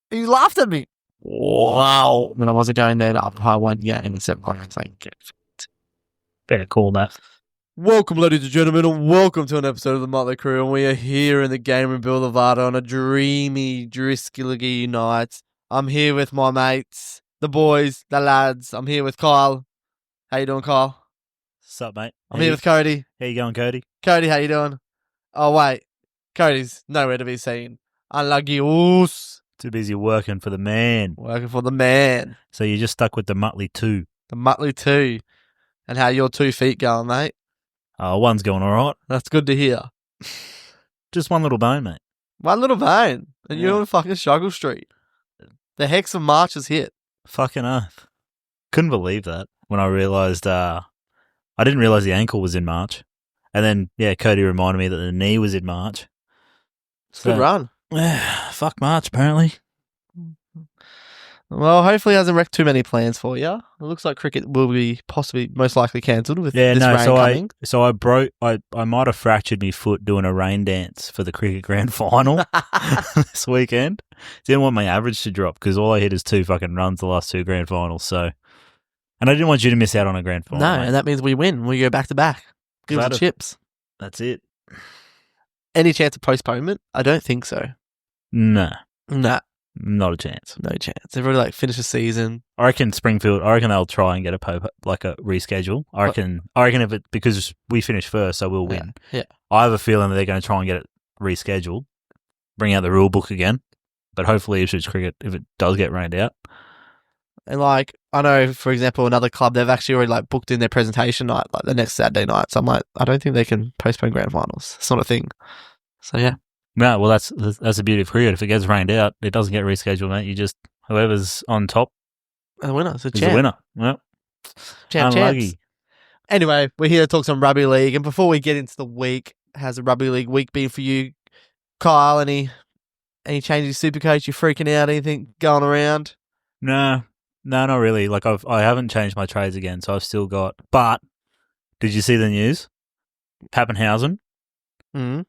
He laughed at me. Wow. When I wasn't going there after I won game in 7 points. Like, Better call that. welcome, ladies and gentlemen, and welcome to an episode of the Motley Crew. And we are here in the game room Boulevard on a dreamy, Driscollaggy night. I'm here with my mates, the boys, the lads. I'm here with Kyle. How you doing, Kyle? What's up, mate? I'm here with Cody. How you going, Cody? Cody, how you doing? Oh, wait. Cody's nowhere to be seen. Unlucky oos. Too busy working for the man. Working for the man. So you're just stuck with the Motley 2. The Motley 2. And how your 2 feet going, mate? One's going all right. That's good to hear. Just one little bone, mate. One little bone. And Yeah. you're on fucking Struggle Street. The hex of March is hit. Fucking earth. Couldn't believe that when I realised, I didn't realise the ankle was in March. And then, yeah, Cody reminded me that the knee was in March. It's a good run. Fuck March, apparently. Well, hopefully it hasn't wrecked too many plans for you. It looks like cricket will be possibly most likely cancelled with this rain coming. I might have fractured my foot doing a rain dance for the cricket grand final this weekend. Didn't want my average to drop because all I hit is 2 fucking runs the last 2 grand finals. So, and I didn't want you to miss out on a grand final. No, mate. and that means we win. We go back to back. Give us the chips. That's it. Any chance of postponement? I don't think so. Nah, Nah, not a chance. no chance. They've already finish the season. I reckon Springfield. I reckon they'll try and get a reschedule. I reckon if it because we finish first, so we'll win. Yeah. I have a feeling that they're going to try and get it rescheduled, bring out the rule book again. But hopefully, if it's cricket, if it does get rained out. And I know, for example, another club, they've actually already booked in their presentation night, the next Saturday night. So I'm I don't think they can postpone grand finals. It's not a thing. So yeah. No, well, that's the beauty of cricket. If it gets rained out, it doesn't get rescheduled, mate. You just whoever's on top A winner. It's a is champ. the winner. Well, Champs. unlucky. Anyway, we're here to talk some rugby league. And before we get into the week, how's the rugby league week been for you, Kyle? Any changes to Supercoach? You freaking out? Anything going around? No, not really. I haven't changed my trades again, so I've still got. But did you see the news? Pappenhausen Mm-hmm.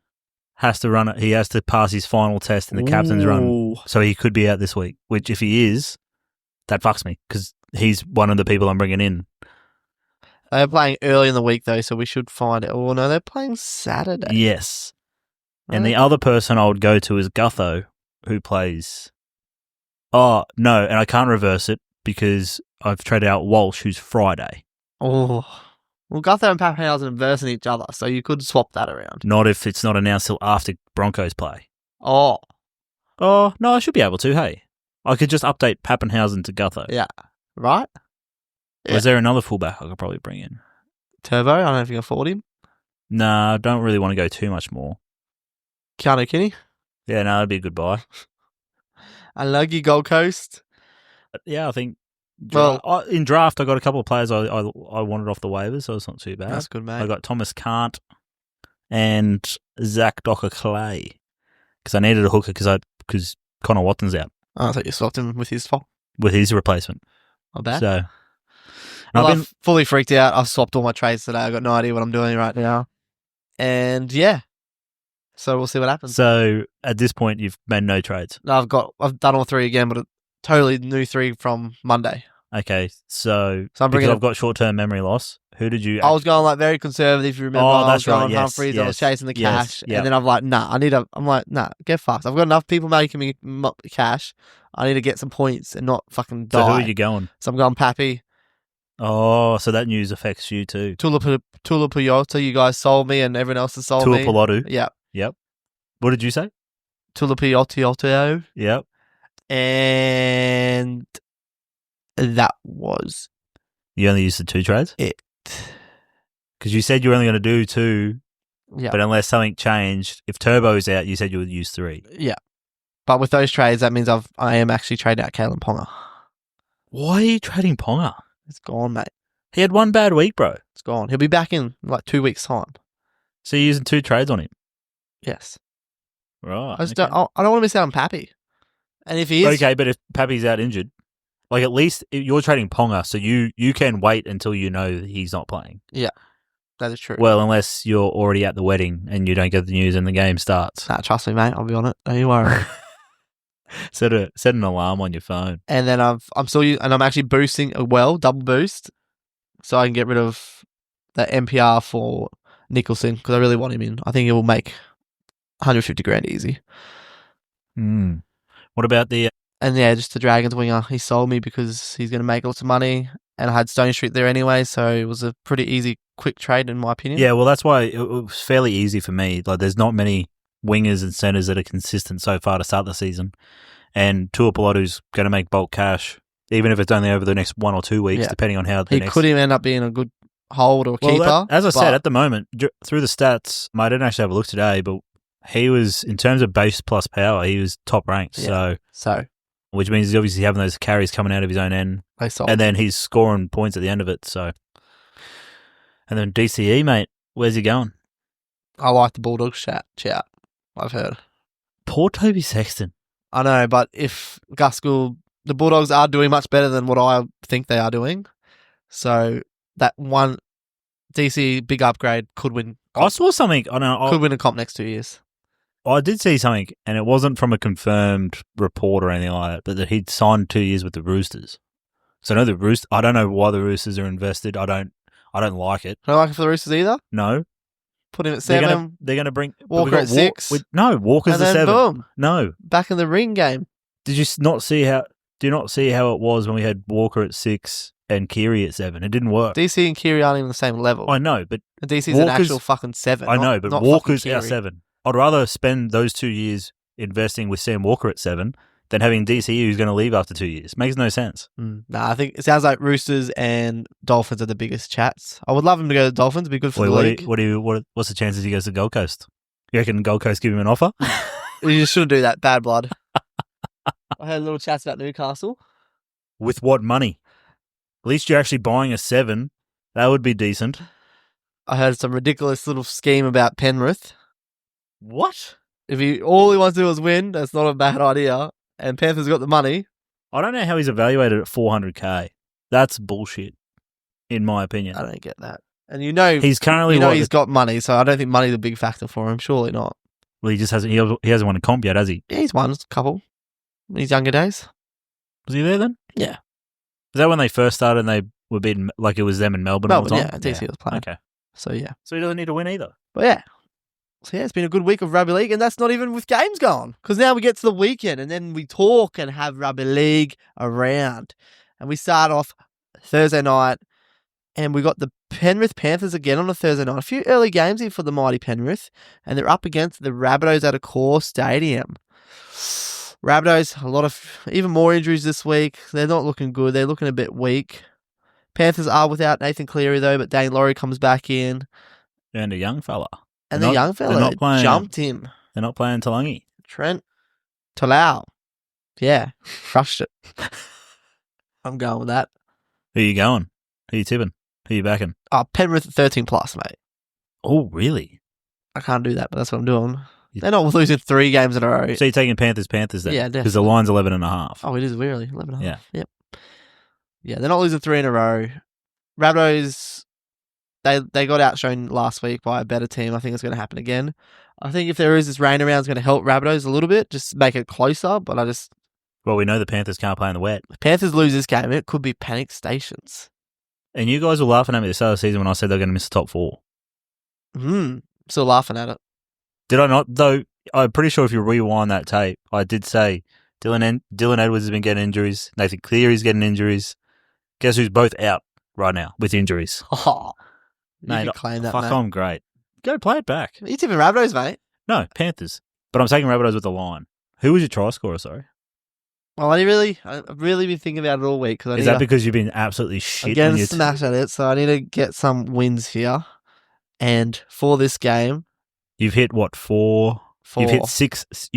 has to run it. He has to pass his final test in the captain's run, so he could be out this week. Which, if he is, that fucks me because he's one of the people I'm bringing in. They're playing early in the week though, so we should find it. Oh no, they're playing Saturday. Yes, and the other person I would go to is Gutho, who plays. Oh no, and I can't reverse it because I've traded out Walsh, who's Friday. Oh. Well, Gutho and Pappenhausen are versing each other, so you could swap that around. Not if it's not announced till after Broncos play. Oh, Oh no, I should be able to. Hey, I could just update Pappenhausen to Gutho. yeah. Right? Or is there another fullback I could probably bring in? Turbo, I don't know if you can afford him. Nah, I don't really want to go too much more. Keanu Kinney. Yeah, no, that'd be a good buy. Unlucky Gold Coast. But yeah, I think. Well- In draft, I got a couple of players I wanted off the waivers, so it's not too bad. That's good, mate. I got Thomas Cant and Zach Docker-Clay because I needed a hooker because Connor Watson's out I thought you swapped him with his swap. with his replacement. Not bad. So Well, I've been I've fully freaked out. I've swapped all my trades today. I've got no idea what I'm doing right now. And yeah. So we'll see what happens. so at this point you've made no trades. No, I've done all 3 again, but a totally new 3 from Monday. Okay, so I'm because bringing I've got short-term memory loss. Who did you? I was going very conservative, if you remember. Oh, I was that's right, going yes, Humphreys, I was yes, chasing the yes, cash. yep. And then I'm like, nah, get fucked. I've got enough people making me cash. I need to get some points and not fucking die. So who are you going? So I'm going Pappy. Oh, so that news affects you too. Tulapuyota, you guys sold me and everyone else has sold me. Tuapolotu. Yeah. Yep. What did you say? Tulapuyota. Yep. And that was You only used the 2 trades? it. Because you said you were only going to do 2, Yeah. but unless something changed, if Turbo's out, you said you would use 3. Yeah. But with those trades, that means I am actually trading out Kalen Ponga. Why are you trading Ponga? It's gone, mate. He had one bad week, bro. It's gone. He'll be back in 2 weeks' time. So you're using 2 trades on him? Yes. Right. I don't want to miss out on Pappy. And if he is... Okay, but if Pappy's out injured, at least you're trading Ponga, so you can wait until you know that he's not playing. Yeah, that is true. Well, unless you're already at the wedding and you don't get the news and the game starts. Nah, trust me, mate. I'll be on it. Don't you worry. Set an alarm on your phone. And then I'm actually boosting double boost, so I can get rid of the MPR for Nicholson because I really want him in. I think he will make 150 grand easy. What about the? And yeah, just the Dragons winger. He sold me because he's going to make lots of money, and I had Stone Street there anyway, so it was a pretty easy, quick trade in my opinion. Yeah, well, that's why it was fairly easy for me. Like, there's not many wingers and centers that are consistent so far to start the season, and Tuipulotu's going to make bulk cash, even if it's only over the next 1 or 2 weeks, depending on how he could even end up being a good hold or keeper. As I said, at the moment, through the stats, I didn't actually have a look today, but he was, in terms of base plus power, he was top ranked. Yeah. So, which means he's obviously having those carries coming out of his own end, and then he's scoring points at the end of it. So, and then DCE, mate, where's he going? I like the Bulldogs shout. I've heard. Poor Toby Sexton. I know, but if Gaskell, the Bulldogs are doing much better than what I think they are doing. So that one DC big upgrade could win. I saw something. Could win a comp next 2 years. I did see something, and it wasn't from a confirmed report or anything like that, but that he'd signed 2 years with the Roosters. So I know I don't know why the Roosters are invested. I don't like it. Don't like it for the Roosters either. No. Put him at 7. They're going to bring Walker at 6. Walker's and at then 7. Boom. No. Back in the ring game. Did you not see how? Do you not see how it was when we had Walker at 6 and Keary at 7? It didn't work. DC and Keary aren't even the same level. I know, but and DC's an actual fucking 7. I know, but Walker's our 7. I'd rather spend those 2 years investing with Sam Walker at 7 than having DCE who's going to leave after 2 years. Makes no sense. I think it sounds like Roosters and Dolphins are the biggest chats. I would love him to go to Dolphins. It'd be good for the league. What's the chances he goes to Gold Coast? You reckon Gold Coast give him an offer? You just shouldn't do that. Bad blood. I heard little chats about Newcastle. With what money? At least you're actually buying a 7. That would be decent. I heard some ridiculous little scheme about Penrith. What? If all he wants to do is win, that's not a bad idea. And Panthers got the money. I don't know how he's evaluated at $400K. That's bullshit, in my opinion. I don't get that. And he's currently he's got money, so I don't think money's a big factor for him. Surely not. Well, he just hasn't. He hasn't won a comp yet, has he? Yeah, he's won a couple in his younger days. Was he there then? Yeah. Was that when they first started and they were beaten, like it was them in Melbourne all the time? Yeah, DC was playing. Okay. So, yeah. So he doesn't need to win either. But, yeah. So, yeah, it's been a good week of rugby league, and that's not even with games gone. Because now we get to the weekend, and then we talk and have rugby league around. And we start off Thursday night, and we got the Penrith Panthers again on a Thursday night. A few early games here for the mighty Penrith, and they're up against the Rabbitohs at a core stadium. Rabbitohs, even more injuries this week. They're not looking good. They're looking a bit weak. Panthers are without Nathan Cleary, though, but Dane Laurie comes back in. And a young fella. And the young fella jumped him. They're not playing Talangi. Trent Talau. Yeah, crushed it. I'm going with that. Who are you going? Who are you tipping? Who are you backing? Penrith 13 plus, mate. Oh, really? I can't do that, but that's what I'm doing. They're not losing 3 games in a row. So you're taking Panthers then? Yeah, definitely. Because the line's 11.5. Oh, it is really 11.5. Yeah. Yep. Yeah, they're not losing 3 in a row. Rabbitohs, they got outshone last week by a better team. I think it's going to happen again. I think if there is this rain around, it's going to help Rabbitohs a little bit, just make it closer. But well, we know the Panthers can't play in the wet. If Panthers lose this game, it could be panic stations. And you guys were laughing at me at the start of the season when I said they're going to miss the top 4. Still laughing at it. Did I not? Though I'm pretty sure if you rewind that tape, I did say Dylan Edwards has been getting injuries. Nathan Cleary's getting injuries. Guess who's both out right now with injuries? Oh, mate, you can claim that, fuck, mate. I'm great. Go play it back. Are you tipping Rabbitohs, mate? No, Panthers. But I'm taking Rabbitohs with the line. Who was your try scorer, sorry? Well, I've really been thinking about it all week. Is that because you've been absolutely shit? I'm getting smashed at it, so I need to get some wins here. And for this game... You've hit, what, 4? You've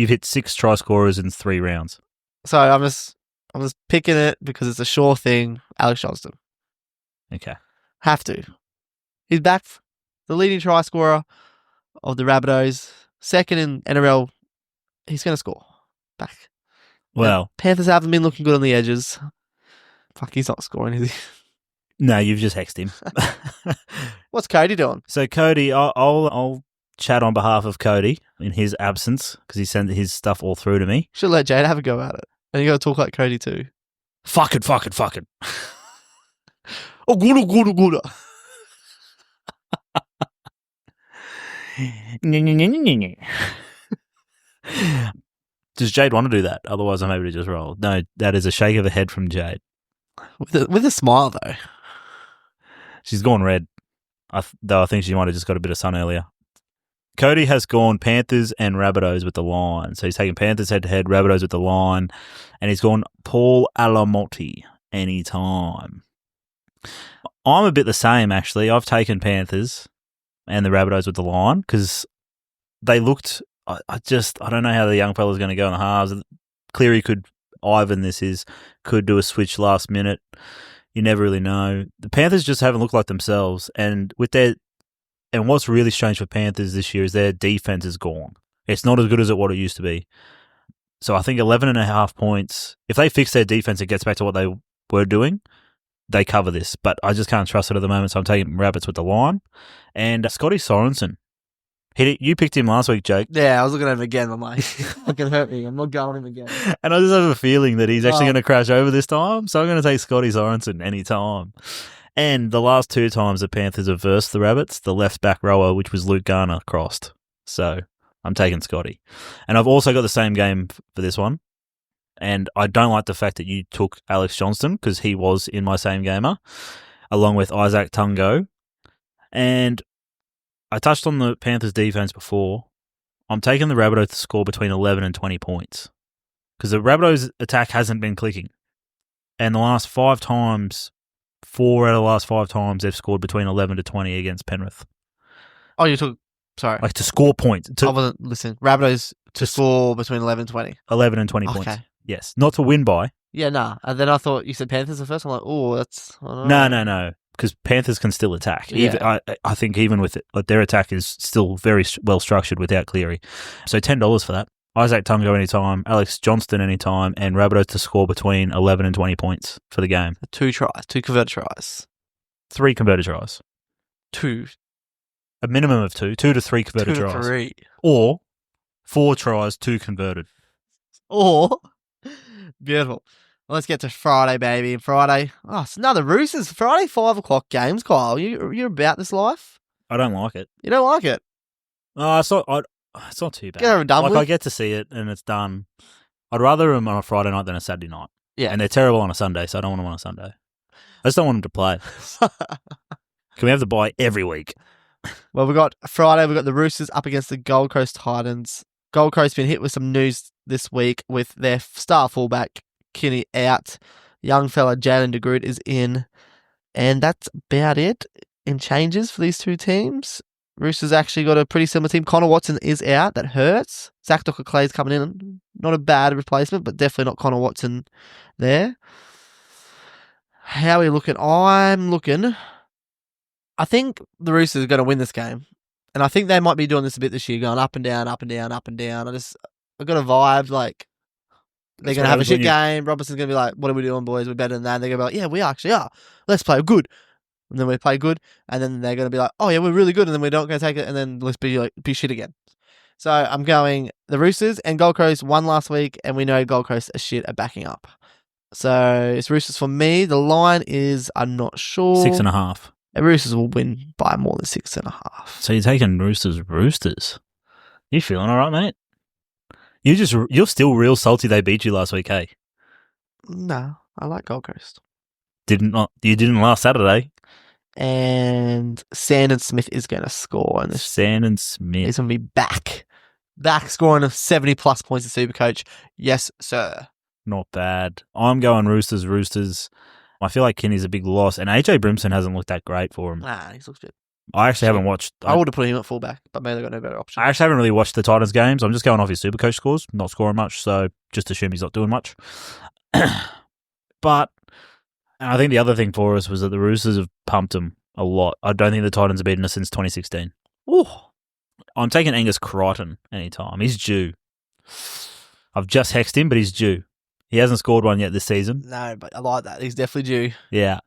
hit 6 try scorers in 3 rounds. So I'm just picking it because it's a sure thing. Alex Johnston. Okay. Have to. He's back. The leading try scorer of the Rabbitohs. Second in NRL. He's going to score. Back. Well. Now, Panthers haven't been looking good on the edges. Fuck, he's not scoring, is he? No, you've just hexed him. What's Cody doing? So Cody, I'll chat on behalf of Cody in his absence because he sent his stuff all through to me. Should let Jade have a go at it. And you got to talk like Cody too. Fuck it. Oh, good. Does Jade want to do that? Otherwise, I'm able to just roll. No, that is a shake of the head from Jade. With a smile, though. She's gone red, though I think she might have just got a bit of sun earlier. Cody has gone Panthers and Rabbitohs with the line. So he's taken Panthers head-to-head, Rabbitohs with the line, and he's gone Paul Alamotti anytime. I'm a bit the same, actually. I've taken Panthers and the Rabbitohs with the line because they looked... I don't know how the young fella's going to go in the halves. Cleary could do a switch last minute. You never really know. The Panthers just haven't looked like themselves, and what's really strange for Panthers this year is their defense is gone. It's not as good as what it used to be. So I think 11.5 points. If they fix their defense, it gets back to what they were doing. They cover this, but I just can't trust it at the moment. So I'm taking Rabbits with the line, and Scotty Sorensen. You picked him last week, Jake. Yeah, I was looking at him again. I'm like, fucking hurt me. I'm not going him again. And I just have a feeling that he's actually going to crash over this time. So I'm going to take Scotty Sorensen anytime. And the last 2 times the Panthers have versed the Rabbits, the left back rower, which was Luke Garner, crossed. So I'm taking Scotty. And I've also got the same game for this one. And I don't like the fact that you took Alex Johnston because he was in my same gamer, along with Isaac Tungo. And I touched on the Panthers defense before. I'm taking the Rabbitohs to score between 11 and 20 points because the Rabbitohs attack hasn't been clicking. And the last 5 times, 4 out of the last 5 times, they've scored between 11 to 20 against Penrith. Oh, you took... Sorry. Like to score points. I wasn't listening. Rabbitohs to score between 11 and 20. 11 and 20 points. Yes. Not to win by. Yeah, nah. And then I thought you said Panthers at first. I'm like, oh, that's... I don't know. No. Because Panthers can still attack. Yeah. I think even with it, their attack is still very well structured without Cleary. So $10 for that. Isaac Tungo anytime, Alex Johnston anytime, and Rabbitohs to score between 11 and 20 points for the game. 2 tries. 2 converted tries. 3 converted tries. 2. A minimum of 2. 2 to 3 converted 2 to tries. 3. Or 4 tries, 2 converted. Or... Beautiful. Let's get to Friday, baby. Friday. Oh, it's another Roosters. Friday, 5 o'clock games, Kyle. You're about this life? I don't like it. You don't like it? No, it's not too bad. Get over and done with. I get to see it and it's done. I'd rather them on a Friday night than a Saturday night. Yeah. And they're terrible on a Sunday, so I don't want them on a Sunday. I just don't want them to play. Can we have the bye every week? Well, Friday, we got the Roosters up against the Gold Coast Titans. Gold Coast been hit with some news this week with their star fullback, Kinney, out. Young fella Jalen de Groot is in. And that's about it in changes for these 2 teams. Roosters actually got a pretty similar team. Connor Watson is out. That hurts. Zach Docker-Clay's coming in. Not a bad replacement, but definitely not Connor Watson there. How are we looking? I think the Roosters are going to win this game. And I think they might be doing this a bit this year, going up and down, up and down, up and down. I've got a vibe like they're going to have a shit game. Robertson's going to be like, what are we doing, boys? We're better than that. And they're going to be like, yeah, we actually are. Let's play good. And then we play good. And then they're going to be like, oh, yeah, we're really good. And then we're not going to take it. And then let's be shit again. So I'm going the Roosters, and Gold Coast won last week. And we know Gold Coast are shit at backing up. So it's Roosters for me. The line is, I'm not sure. 6.5. Roosters will win by more than 6.5. So you're taking Roosters. You feeling all right, mate? You're still real salty they beat you last week, hey? No, I like Gold Coast. You didn't last Saturday. And Sandon Smith is going to score. And Sandon Smith. He's going to be back scoring 70-plus points at Supercoach. Yes, sir. Not bad. I'm going Roosters. I feel like Kenny's a big loss, and AJ Brimson hasn't looked that great for him. Nah, he's looked good. I actually haven't watched... I would have put him at fullback, but maybe they've got no better option. I actually haven't really watched the Titans games. I'm just going off his Supercoach scores, not scoring much, so just assume he's not doing much. But I think the other thing for us was that the Roosters have pumped him a lot. I don't think the Titans have beaten us since 2016. Ooh. I'm taking Angus Crichton anytime. He's due. I've just hexed him, but he's due. He hasn't scored one yet this season. No, but I like that. He's definitely due. Yeah.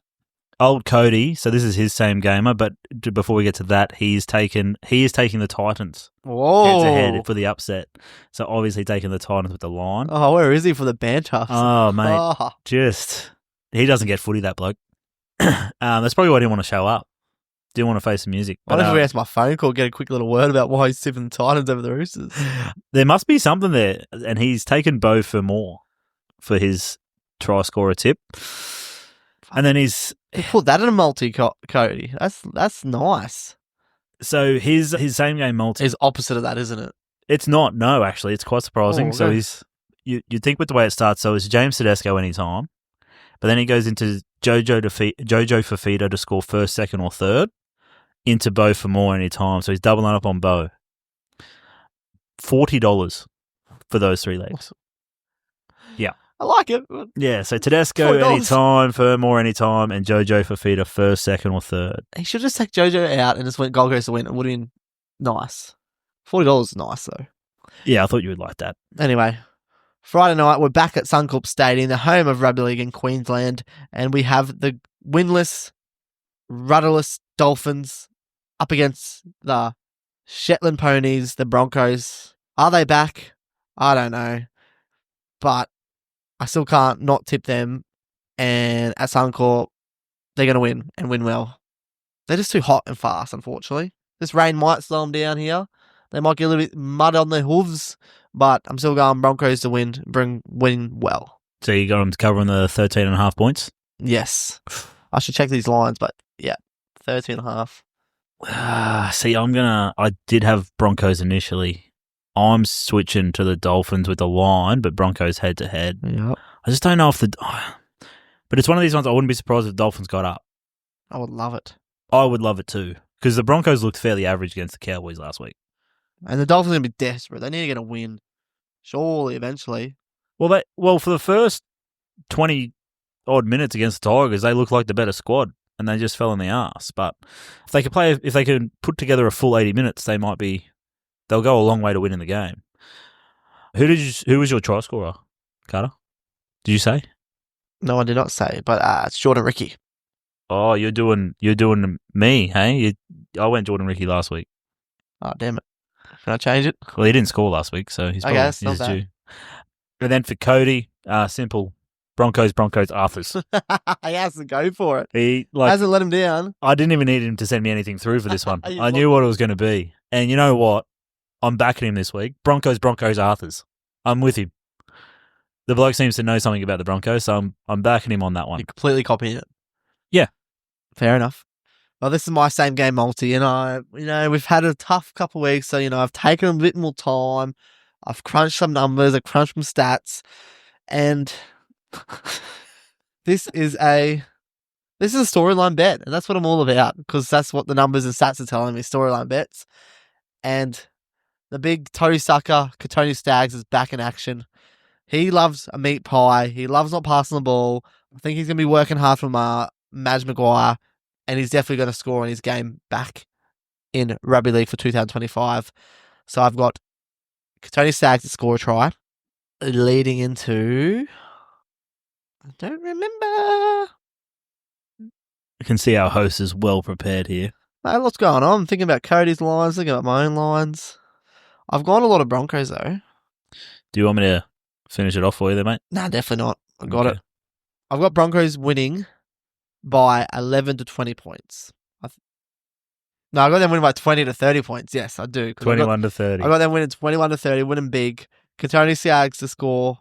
old Cody. So this is his same gamer, but before we get to that, he is taking the Titans Whoa. head to head for the upset. So obviously taking the Titans with the line. Oh, where is he for the banter? Oh, mate. Oh. He doesn't get footy, that bloke. That's probably why I didn't want to show up. Didn't want to face the music. What if we answer my phone call, get a quick little word about why he's tipping the Titans over the Roosters? There must be something there, and he's taken Bo for more for his try scorer tip. And then He put that in a multi, Cody. That's nice. So his same game multi. It's opposite of that, isn't it? It's not. No, actually, it's quite surprising. Oh, So okay. you'd think with the way it starts. So it's James Tedesco anytime, but then he goes into Jojo Fafita to score first, second, or third. Into Bo for more anytime. So he's doubling up on Bo. $40 for those 3 legs. Yeah. I like it. Yeah, so Tedesco $40. anytime, Furmore anytime, and Jojo Fafita first, second, or third. He should just take Jojo out and just went Gold Coast to win. It would have been nice. $40 is nice, though. Yeah, I thought you would like that. Anyway, Friday night, we're back at Suncorp Stadium, the home of rugby league in Queensland, and we have the winless, rudderless Dolphins up against the Shetland Ponies, the Broncos. Are they back? I don't know. But I still can't not tip them. And at Suncorp, they're going to win and win well. They're just too hot and fast, unfortunately. This rain might slow them down here. They might get a little bit mud on their hooves. But I'm still going Broncos to win well. So you got them covering the 13.5 points? Yes. I should check these lines, but yeah, 13.5. See, I did have Broncos initially. I'm switching to the Dolphins with the line, but Broncos head to head. Yep. I just don't know if but it's one of these ones I wouldn't be surprised if the Dolphins got up. I would love it. I would love it too, because the Broncos looked fairly average against the Cowboys last week. And the Dolphins are going to be desperate. They need to get a win. Surely, eventually. Well, for the first 20 odd minutes against the Tigers, they looked like the better squad, and they just fell in the arse. But if they can put together a full 80 minutes, they'll go a long way to winning the game. Who was your try scorer, Carter? Did you say? No, I did not say, but it's Jordan Ricky. Oh, you're doing me, hey? I went Jordan Ricky last week. Oh, damn it. Can I change it? Well, he didn't score last week, so he's Okay, that's not bad. due. And then for Cody, simple. Broncos, Arthurs. He has to go for it. He hasn't let him down. I didn't even need him to send me anything through for this one. You I knew what it was going to be. And you know what? I'm backing him this week. Broncos, Arthurs. I'm with him. The bloke seems to know something about the Broncos, so I'm backing him on that one. You're completely copying it. Yeah. Fair enough. Well, this is my same game multi, and we've had a tough couple of weeks, so, I've taken a bit more time. I've crunched some numbers, I've crunched some stats, and this is a storyline bet, and that's what I'm all about, because that's what the numbers and stats are telling me, storyline bets. And the big toe sucker, Katoni Staggs, is back in action. He loves a meat pie. He loves not passing the ball. I think he's going to be working hard for Madge Maguire, and he's definitely going to score in his game back in Rugby League for 2025. So I've got Katoni Staggs to score a try, leading into... I don't remember. I can see our host is well prepared here. Hey, what's going on? I'm thinking about Cody's lines, thinking about my own lines. I've gone a lot of Broncos, though. Do you want me to finish it off for you there, mate? Nah, definitely not. I got it. I've got Broncos winning by 11 to 20 points. I got them winning by 20 to 30 points. Yes, I do. 21 to 30. I got them winning 21 to 30, winning big. Katoni Staggs to score.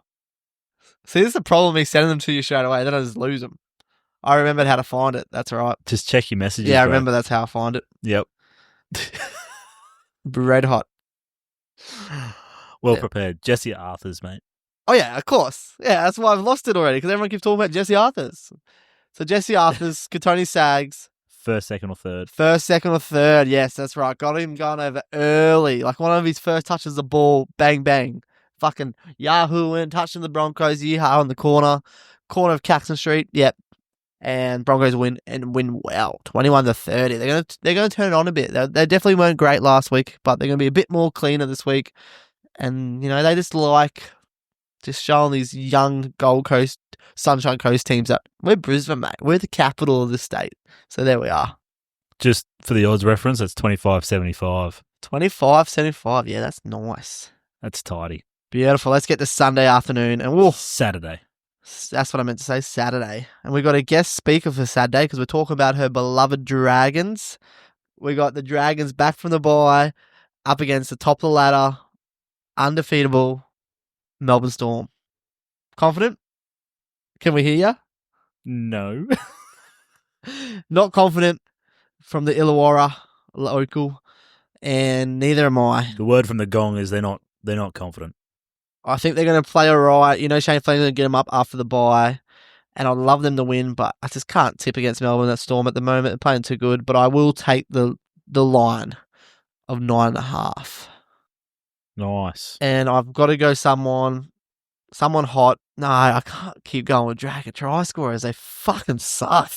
See, this is the problem me sending them to you straight away. Then I just lose them. I remembered how to find it. That's all right. Just check your messages. Yeah, I bro. remember that's how I find it. Yep. Red hot. Well prepared. Jesse Arthurs, mate. Oh, yeah, of course. Yeah, that's why I've lost it already, because everyone keeps talking about Jesse Arthurs. So Jesse Arthurs, Katoni Staggs. First, second, or third. First, second, or third. Yes, that's right. Got him going over early. Like one of his first touches the ball. Bang, bang. Fucking Yahooing, touching the Broncos. Yeehaw in the corner of Caxton Street. Yep. And Broncos win and win well. 21 to 30. They're gonna turn it on a bit. They definitely weren't great last week, but they're gonna be a bit more cleaner this week. And they just like Just showing these young Gold Coast, Sunshine Coast teams that we're Brisbane, mate. We're the capital of the state. So there we are. Just for the odds reference, that's 25.75. 25.75. Yeah, that's nice. That's tidy. Beautiful. Let's get to Sunday afternoon. And Saturday. That's what I meant to say, Saturday. And we got a guest speaker for Saturday because we're talking about her beloved Dragons. We got the Dragons back from the bye, up against the top of the ladder, undefeatable Melbourne Storm. Confident? Can we hear you? No. Not confident from the Illawarra local, and neither am I. The word from the gong is they're not confident. I think they're going to play all right. You know, Shane Fleen's going to get them up after the bye, and I'd love them to win, but I just can't tip against Melbourne, that Storm at the moment. They're playing too good, but I will take the line of 9.5. Nice. And I've got to go someone hot. No, I can't keep going with Dragon try scorers. They fucking suck.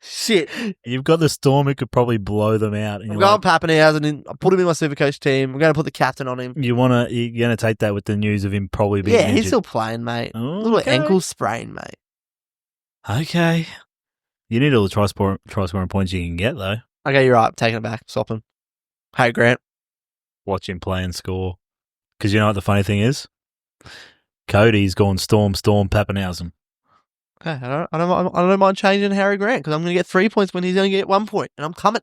Shit. You've got the Storm who could probably blow them out. I'm going Pappenhausen. I put him in my Supercoach team. I'm going to put the captain on him. You're gonna take that with the news of him probably being injured. He's still playing, mate. Oh, A little okay. ankle sprain, mate. Okay. You need all the try scoring points you can get, though. Okay, you're right. I'm taking it back. Swap him. Hey, Grant. Watch him play and score. Because you know what the funny thing is? Cody's gone Storm, Pappenhausen. Okay, I don't mind changing Harry Grant because I'm going to get 3 points when he's going to get 1 point, and I'm coming.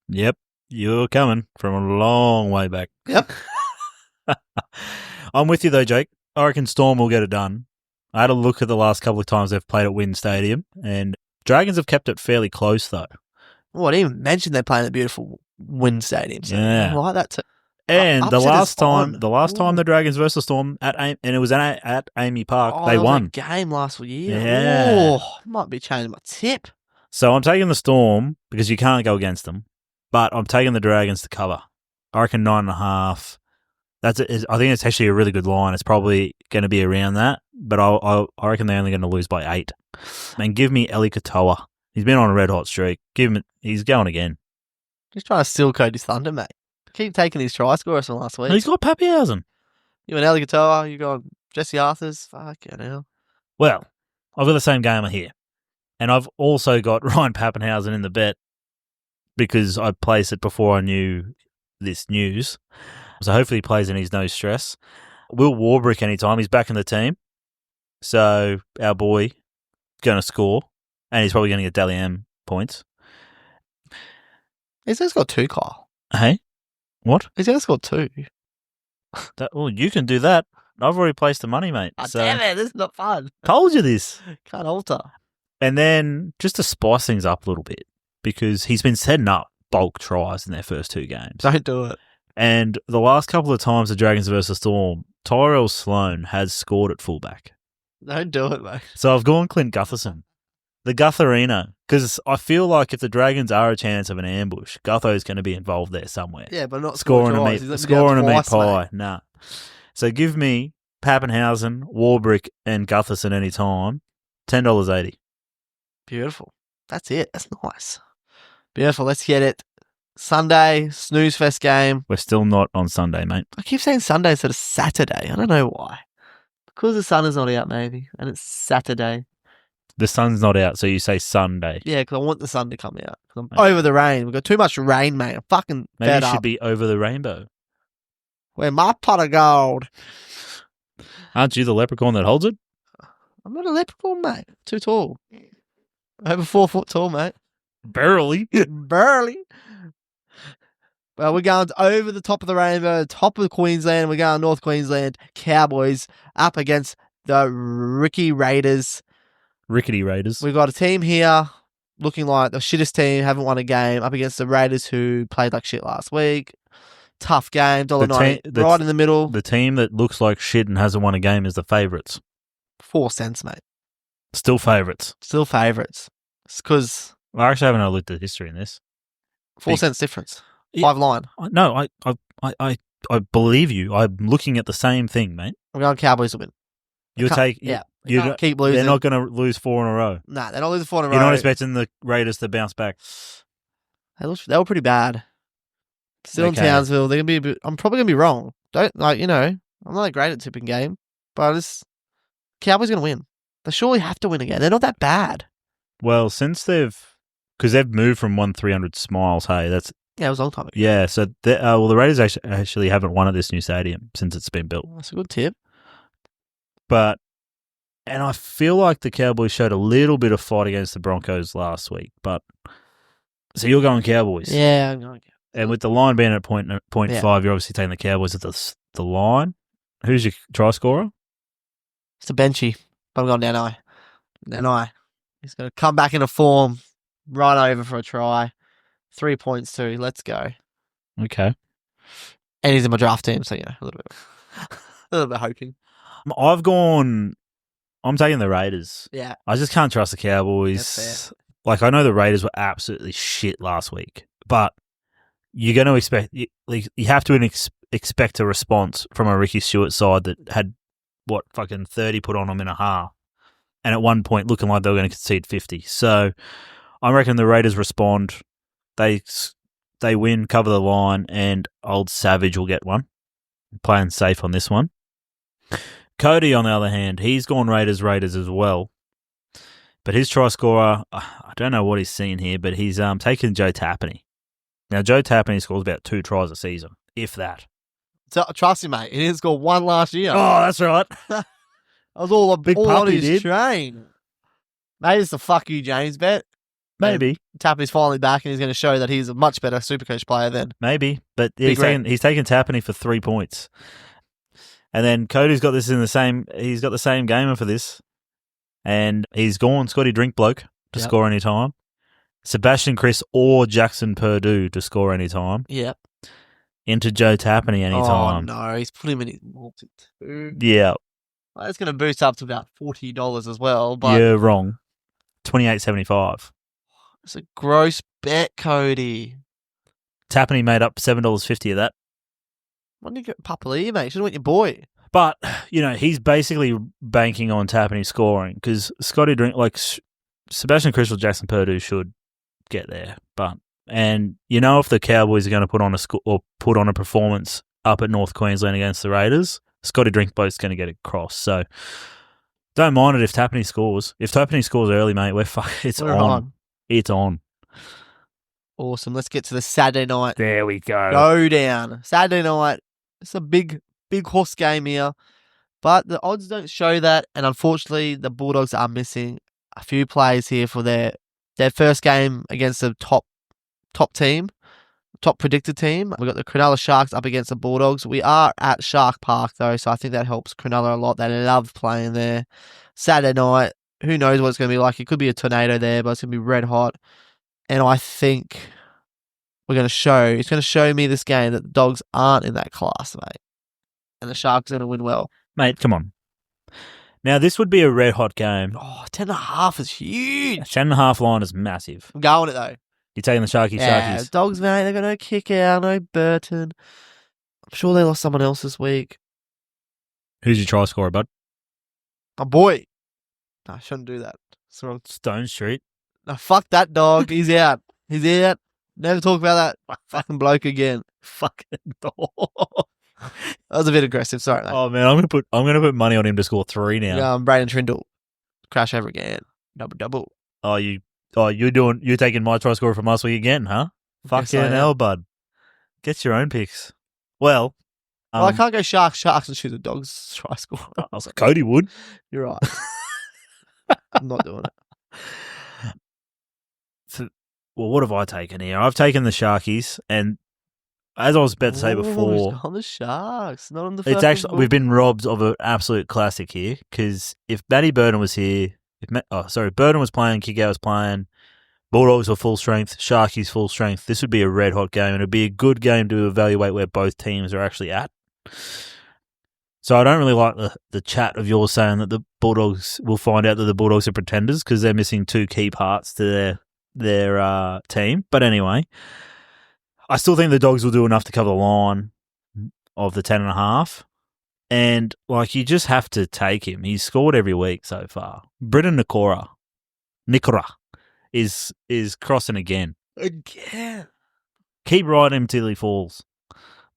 Yep, you're coming from a long way back. Yep. I'm with you though, Jake. I reckon Storm will get it done. I had a look at the last couple of times they've played at Wynn Stadium, and Dragons have kept it fairly close though. Well, I didn't even mention they're playing at the beautiful Wynn Stadium. So Yeah. I like that too. And the last time Ooh. the Dragons versus Storm and it was at Amy Park, they That was won. a game last year. Yeah. Oh, might be changing my tip. So I'm taking the Storm because you can't go against them, but I'm taking the Dragons to cover. I reckon 9.5. I think it's actually a really good line. It's probably going to be around that, but I reckon they're only going to lose by 8. And give me Eli Katoa. He's been on a red hot streak. He's going again. Just trying to steal Cody's thunder, mate. Keep taking his try scorers from last week. And he's got Pappenhausen. You and Ellie Katoa, you got Jesse Arthurs. Fuck you now. Well, I've got the same gamer here. And I've also got Ryan Pappenhausen in the bet because I placed it before I knew this news. So hopefully he plays in his no stress. Will Warbrick anytime. He's back in the team. So our boy going to score. And he's probably going to get Dally M points. He's got 2, Kyle. Hey? What? He's going to score 2. Well, you can do that. I've already placed the money, mate. Oh, damn it. This is not fun. Told you this. Can't alter. And then just to spice things up a little bit, because he's been setting up bulk tries in their first 2 games. Don't do it. And the last couple of times the Dragons versus Storm, Tyrell Sloan has scored at fullback. Don't do it, mate. So I've gone Clint Gutherson. The Gutherina, because I feel like if the Dragons are a chance of an ambush, Gutho's going to be involved there somewhere. Yeah, but not scoring a meat pie. Mate. Nah. So give me Pappenhausen, Warbrick, and Gutherson anytime. $10.80. Beautiful. That's it. That's nice. Beautiful. Let's get it. Sunday, snooze fest game. We're still not on Sunday, mate. I keep saying Sunday instead of Saturday. I don't know why. Because the sun is not out, maybe, and it's Saturday. The sun's not out, so you say Sunday. Yeah, because I want the sun to come out. 'Cause I'm over the rain. We've got too much rain, mate. I'm fucking Maybe fed it should up. be over the rainbow. Where my pot of gold. Aren't you the leprechaun that holds it? I'm not a leprechaun, mate. Too tall. Over 4 foot tall, mate. Barely. Barely. Well, we're going over the top of the rainbow, top of Queensland. We're going North Queensland Cowboys up against the Rickety Raiders. We've got a team here looking like the shittest team, haven't won a game, up against the Raiders who played like shit last week. Tough game, $1.90, right in the middle. The team that looks like shit and hasn't won a game is the favourites. 4 cents, mate. Still favourites. Still favourites. It's because I actually haven't looked at history in this. 4 cents difference. 5 line. No, I believe you. I'm looking at the same thing, mate. I'm going Cowboys to win. Keep losing. They're not going to lose 4 in a row. Nah, they're not losing 4 in a row. You're not expecting the Raiders to bounce back. They were pretty bad. Still in Townsville. They're gonna be. I'm probably gonna be wrong. I'm not that great at tipping game, but Cowboys going to win. They surely have to win again. They're not that bad. Well, since because they've moved from 1-300 Smiles, hey, that's Yeah, it was a long time ago. yeah. So the Raiders actually haven't won at this new stadium since it's been built. That's a good tip. And I feel like the Cowboys showed a little bit of fight against the Broncos last week. But so you're going Cowboys, Yeah, I'm going. and with the line being at point 5, you're obviously taking the Cowboys at the line. Who's your try scorer? It's a benchy, but I'm going down I. He's going to come back into form, run over for a try. 3 points too. Let's go. Okay. And he's in my draft team, so a little bit hoping. I'm taking the Raiders. Yeah. I just can't trust the Cowboys. That's fair. Like, I know the Raiders were absolutely shit last week, but you're going to expect you have to expect a response from a Ricky Stewart side that had 30 put on them in a half, and at one point looking like they were going to concede 50. So I reckon the Raiders respond. They win, cover the line, and old Savage will get one. Playing safe on this one. Cody, on the other hand, he's gone Raiders as well. But his try scorer, I don't know what he's seen here, but he's taken Joe Tappaney. Now, Joe Tappaney scores about 2 tries a season, if that. So, trust me, mate. He didn't score one last year. Oh, that's right. That was all Big on puppy his did. train. Maybe it's the fuck you, James bet. Maybe. Tappaney's finally back and he's going to show that he's a much better Supercoach player than. Maybe. But he's taken Tappaney for 3 points. And then Cody's got he's got the same gamer for this. And he's gone Scotty Drinkbloke to score any time. Sebastian Chris or Jackson Purdue to score any time. Yep. Into Joe Tappaney any time. Oh, no. He's put him in his multi-2. Yeah. Well, that's going to boost up to about $40 as well. But you're wrong. $28.75. It's a gross bet, Cody. Tappaney made up $7.50 of that. Why didn't you get Papali, mate? You should have went your boy. But, he's basically banking on Tappaney scoring because Sebastian Chris or Jackson Purdue should get there. And if the Cowboys are going to put on a performance up at North Queensland against the Raiders, Scotty Drinkboat's going to get across. So don't mind it if Tappaney scores. If Tappaney scores early, mate, we're on. It's on. Awesome. Let's get to the Saturday night. There we go. Go down. Saturday night. It's a big horse game here. But the odds don't show that. And unfortunately, the Bulldogs are missing a few players here for their first game against the top team, top predicted team. We've got the Cronulla Sharks up against the Bulldogs. We are at Shark Park, though, so I think that helps Cronulla a lot. They love playing there. Saturday night, who knows what it's going to be like. It could be a tornado there, but it's going to be red hot. And I think it's going to show me this game that the Dogs aren't in that class, mate. And the Sharks are going to win well. Mate, come on. Now, this would be a red hot game. Oh, 10.5 is huge. 10.5 line is massive. I'm going it, though. You're taking the Sharkies. Dogs, mate, they've got no kick out, no Burton. I'm sure they lost someone else this week. Who's your try scorer, bud? My boy. No, I shouldn't do that. Stone Street. No, fuck that dog. He's out. He's out. Never talk about that fucking bloke again. Fucking dog. That was a bit aggressive. Sorry, mate. Oh man, I'm gonna put money on him to score 3 now. Yeah, Braden Trindle. Crash over again. Double. You're taking my try scorer from last week again, huh? Fucking hell, bud. Get your own picks. Well, I can't go Sharks and shoot the Dogs try score. I was like, Cody would. You're right. I'm not doing it. Well, what have I taken here? I've taken the Sharkies, and as I was about to say before, on the Sharks, not on the. It's actually we've been robbed of an absolute classic here because if Matty Burton was here, Burton was playing, Kigau was playing, Bulldogs were full strength, Sharkies full strength. This would be a red hot game, and it'd be a good game to evaluate where both teams are actually at. So I don't really like the chat of yours saying that the Bulldogs will find out that the Bulldogs are pretenders because they're missing 2 key parts to their team. But anyway, I still think the Dogs will do enough to cover the line of the 10.5. And you just have to take him. He's scored every week so far. Britton Nikora is crossing again. Keep riding him till he falls,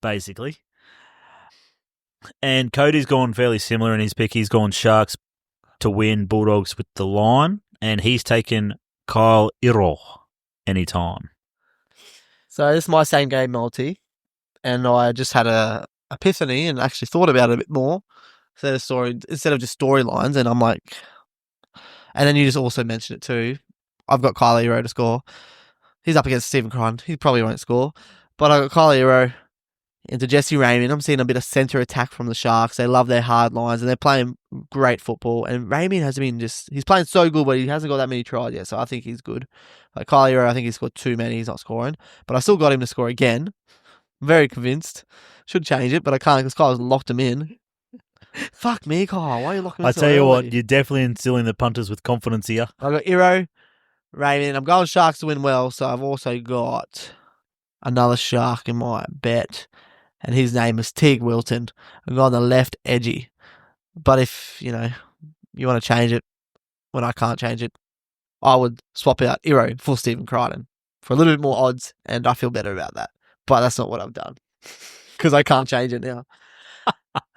basically. And Cody's gone fairly similar in his pick. He's gone Sharks to win, Bulldogs with the line, and he's taken Kyle Iro anytime. So this is my same game multi, and I just had a epiphany and actually thought about it a bit more. Instead of just storylines, and I'm like, and then you just also mentioned it too. I've got Kyle Iro to score. He's up against Stephen Crine. He probably won't score, but I got Kyle Iro into Jesse Raymond. I'm seeing a bit of centre attack from the Sharks. They love their hard lines and they're playing great football. And Raymond has been he's playing so good, but he hasn't got that many tries yet. So I think he's good. Like Kyle Iro, I think he's scored too many. He's not scoring, but I still got him to score again. I'm very convinced. Should change it, but I can't because Kyle's locked him in. Fuck me, Kyle. Why are you locking him so I tell you what, early? you're definitely instilling the punters with confidence here. I got Iro, Raymond. I'm going Sharks to win well, so I've also got another Shark in my bet, and his name is Teague Wilton. I'm going the left edgy. But if, you want to change it when I can't change it, I would swap out Iro for Stephen Crichton for a little bit more odds, and I feel better about that. But that's not what I've done because I can't change it now.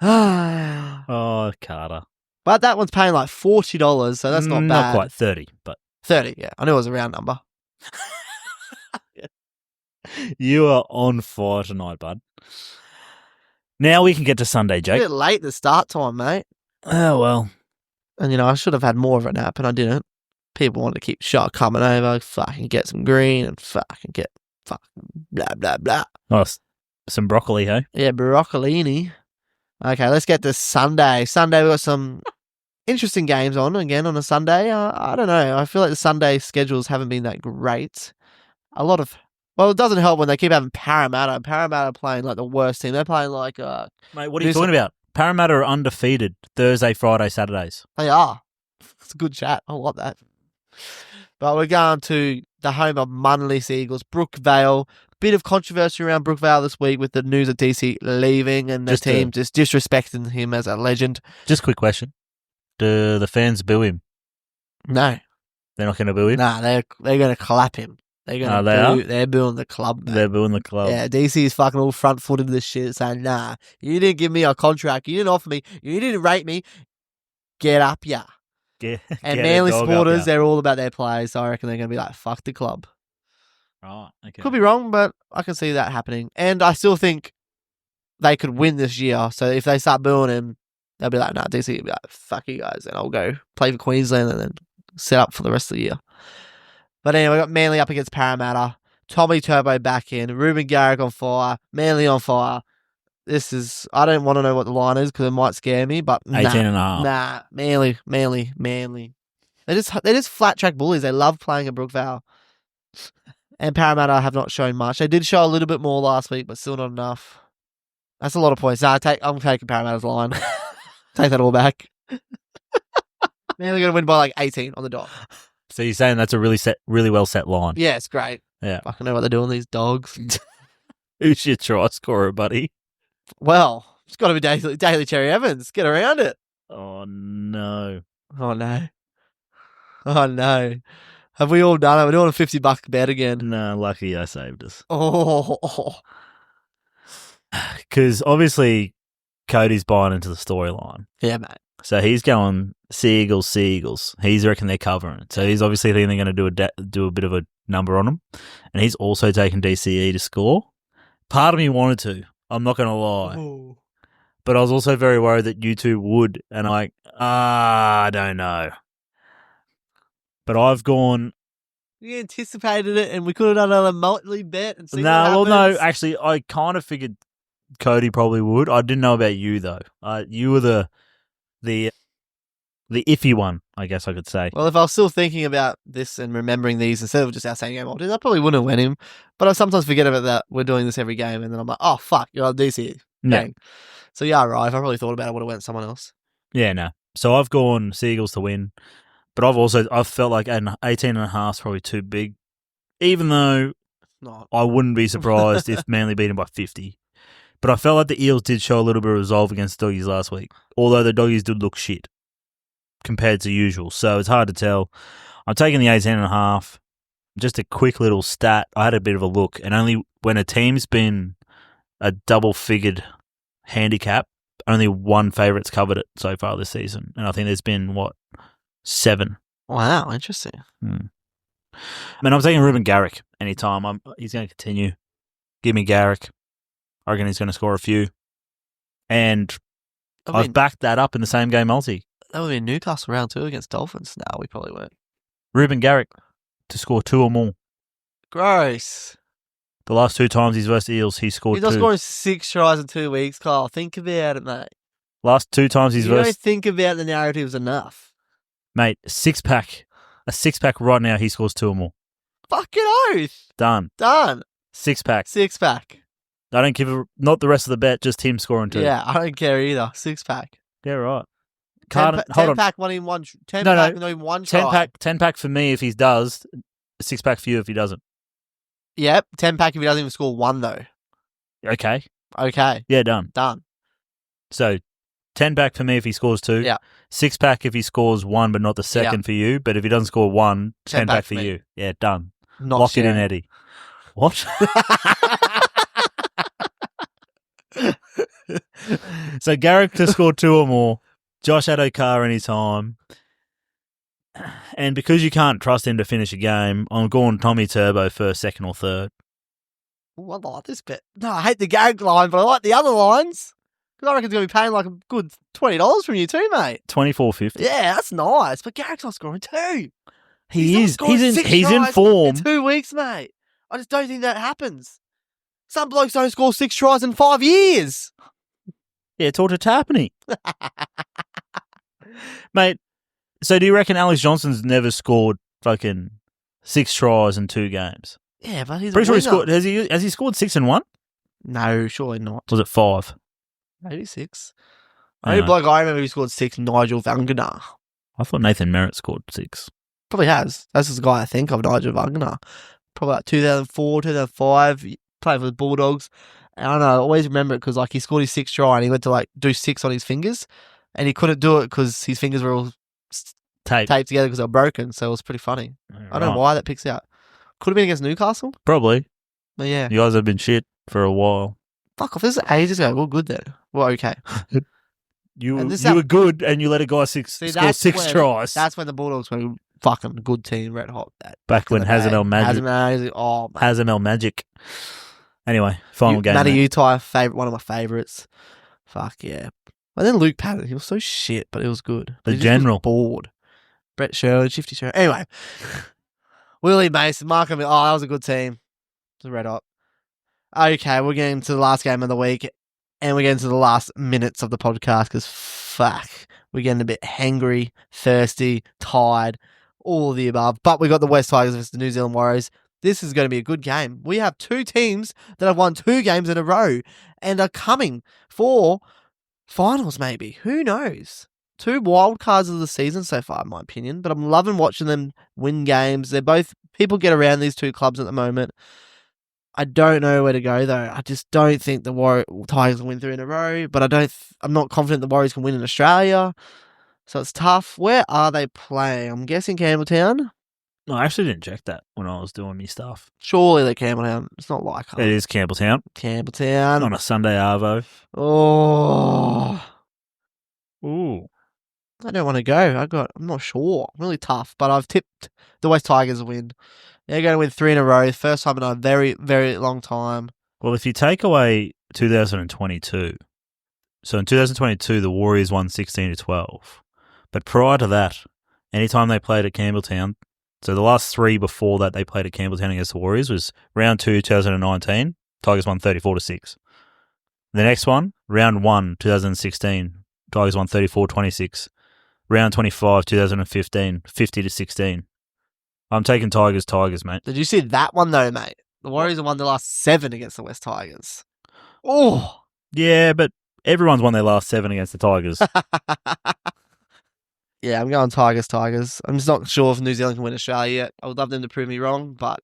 Oh, Carter. But that one's paying like $40, so that's not bad. Not quite 30, but 30, yeah. I knew it was a round number. you are on fire tonight, bud. Now we can get to Sunday, A Jake. bit late the start time, mate. Oh, well. And, I should have had more of a nap, and I didn't. People wanted to keep shot coming over, fucking get some green, and fucking get fucking blah, blah, blah. Oh, some broccoli, hey? Yeah, broccolini. Okay, let's get to Sunday. Sunday, we've got some interesting games on again on a Sunday. I don't know. I feel like the Sunday schedules haven't been that great. It doesn't help when they keep having Parramatta. Parramatta playing like the worst team. They're playing like... Mate, what are you talking about? Parramatta are undefeated Thursday, Friday, Saturdays. They are. It's a good chat. I like that. But we're going to the home of Manly Eagles, Brookvale. Bit of controversy around Brookvale this week with the news of DC leaving and the team just disrespecting him as a legend. Just a quick question. Do the fans boo him? No. They're not going to boo him? Nah, they're going to clap him. They're going to They're booing the club, mate. They're booing the club. Yeah, DC is fucking all front-footed this shit saying, nah, you didn't give me a contract. You didn't offer me. You didn't rate me. Get up, yeah. And Manly supporters, they're all about their players, so I reckon they're going to be like, fuck the club. Right, okay. Could be wrong, but I can see that happening. And I still think they could win this year. So if they start booing him, they'll be like, nah, DC will be like, fuck you guys. And I'll go play for Queensland and then set up for the rest of the year. But anyway, we got Manly up against Parramatta. Tommy Turbo back in. Ruben Garrick on fire. Manly on fire. I don't want to know what the line is because it might scare me, but 18.5. Nah, Manly. They're just flat track bullies. They love playing at Brookvale. And Parramatta have not shown much. They did show a little bit more last week, but still not enough. That's a lot of points. I'm taking Parramatta's line. Take that all back. Manly going to win by like 18 on the dot. So you're saying that's a really well set line? Yeah, it's great. Yeah. I know what they're doing, these dogs. Who's your try scorer, buddy? Well, it's got to be Daly Cherry Evans. Get around it. Oh, no. Oh, no. Oh, no. Have we all done it? We're doing a $50 bet again. No, lucky I saved us. Oh. Because obviously Cody's buying into the storyline. Yeah, mate. So he's going Seagulls. He's reckon they're covering it. So he's obviously thinking they're going to do a bit of a number on them. And he's also taken DCE to score. Part of me wanted to. I'm not going to lie. Ooh. But I was also very worried that you two would. And I'm like, I don't know. But I've gone... We anticipated it and we could have done another Motley bet and seen what happens. No, actually, I kind of figured Cody probably would. I didn't know about you, though. You were the iffy one, I guess I could say. Well, if I was still thinking about this and remembering these instead of just our same game, I probably wouldn't have went him. But I sometimes forget about that. We're doing this every game and then I'm like, oh, fuck, you're on DC. Yeah. So, yeah, right. If I probably thought about it, I would have went someone else. Yeah, no. So I've gone Seagulls to win. But I've felt like an 18.5 is probably too big, even though I wouldn't be surprised if Manly beat him by 50. But I felt like the Eels did show a little bit of resolve against the Doggies last week, although the Doggies did look shit compared to usual. So it's hard to tell. I'm taking the 18.5. Just a quick little stat. I had a bit of a look, and only when a team's been a double-figured handicap only one favourite's covered it so far this season. And I think there's been, 7. Wow, interesting. I mean, I'm taking Ruben Garrick anytime. He's going to continue. Give me Garrick. I reckon he's going to score a few. And I've backed that up in the same game multi. That would be Newcastle round 2 against Dolphins. No, we probably won't. Ruben Garrick to score 2 or more. Gross. The last 2 times he's versus Eels, he scored 2. He's not scoring 6 tries in 2 weeks, Kyle. Think about it, mate. Last 2 times he's you versus... don't think about the narratives enough. Mate, a 6-pack right now, he scores 2 or more. Fucking oath. Done. 6-pack. 6-pack. I don't give not the rest of the bet, just him scoring 2. Yeah, I don't care either. 6-pack. Yeah, right. 10-pack, not even one. 10-pack, not even one try. 10-pack for me if he does. 6-pack for you if he doesn't. Yep, 10-pack if he doesn't even score 1, though. Okay. Yeah, done. So, 10-pack for me if he scores 2. Yeah. 6-pack if he scores 1, but not the second for you. But if he doesn't score 1, 10-pack for you. Yeah, done. Not Lock sharing. it in, Eddie. What? So, Garrick to score 2 or more. Josh Adokar anytime. And because you can't trust him to finish a game, I'm going Tommy Turbo first, second or third. Ooh, I like this bet. No, I hate the Garrick line, but I like the other lines. Because I reckon it's going to be paying like a good $20 from you too, mate. $24.50. Yeah, that's nice. But Garrick's not scoring 2. He's in form. In 2 weeks, mate. I just don't think that happens. Some blokes don't score 6 tries in 5 years. Yeah, it's all just happening. Mate, so do you reckon Alex Johnson's never scored fucking 6 tries in 2 games? Yeah, but he's pretty a sure winner. Has he scored 6 in 1? No, surely not. Was it 5? Maybe 6. Only bloke I remember who scored 6, Nigel Vangenaar. I thought Nathan Merritt scored 6. Probably has. That's the guy I think of, Nigel Vangenaar. Probably like 2004, 2005, played for the Bulldogs. And I don't know, I always remember it because like he scored his 6th try and he went to like do 6 on his fingers and he couldn't do it because his fingers were all taped together because they were broken. So it was pretty funny. I don't know why that picks out. Could have been against Newcastle. Probably. But yeah. You guys have been shit for a while. Fuck off. This is ages ago. We're good then. We're okay. You were good and you let a guy score 6 tries. That's when the Bulldogs were a fucking good team, red hot. Back when Hazemel Magic. Hazemel Magic. Anyway, final game. Matty Utai, one of my favourites. Fuck yeah. And then Luke Patton, he was so shit, but it was good. The general. Bored. Brett Sherlin, Shifty Sherlin. Anyway. Willie Mason, Mark that was a good team. It was red hot. Okay, we're getting to the last game of the week, and we're getting to the last minutes of the podcast because fuck, we're getting a bit hangry, thirsty, tired, all of the above. But we got the West Tigers versus the New Zealand Warriors. This is going to be a good game. We have 2 teams that have won 2 games in a row and are coming for finals maybe. Who knows? 2 wild cards of the season so far, in my opinion. But I'm loving watching them win games. People get around these 2 clubs at the moment. I don't know where to go though. I just don't think the Tigers will win 3 in a row. But I'm not confident the Warriors can win in Australia. So it's tough. Where are they playing? I'm guessing Campbelltown. No, I actually didn't check that when I was doing my stuff. Surely they're Campbelltown. It's not like it is Campbelltown. Campbelltown. On a Sunday arvo. Oh. Ooh. I don't want to go. I'm not sure. Really tough. But I've tipped the West Tigers win. They're going to win 3 in a row. First time in a very, very long time. Well, if you take away 2022, so in 2022 the Warriors won 16-12. But prior to that, anytime they played at Campbelltown, so the last 3 before that they played at Campbelltown against the Warriors was round 2, 2019. Tigers won 34-6. The next one, round 1, 2016. Tigers won 34-26. Round 25, 2015, 50-16. I'm taking Tigers, mate. Did you see that one though, mate? The Warriors have won the last 7 against the West Tigers. Oh. Yeah, but everyone's won their last 7 against the Tigers. Yeah, I'm going Tigers. I'm just not sure if New Zealand can win Australia yet. I would love them to prove me wrong, but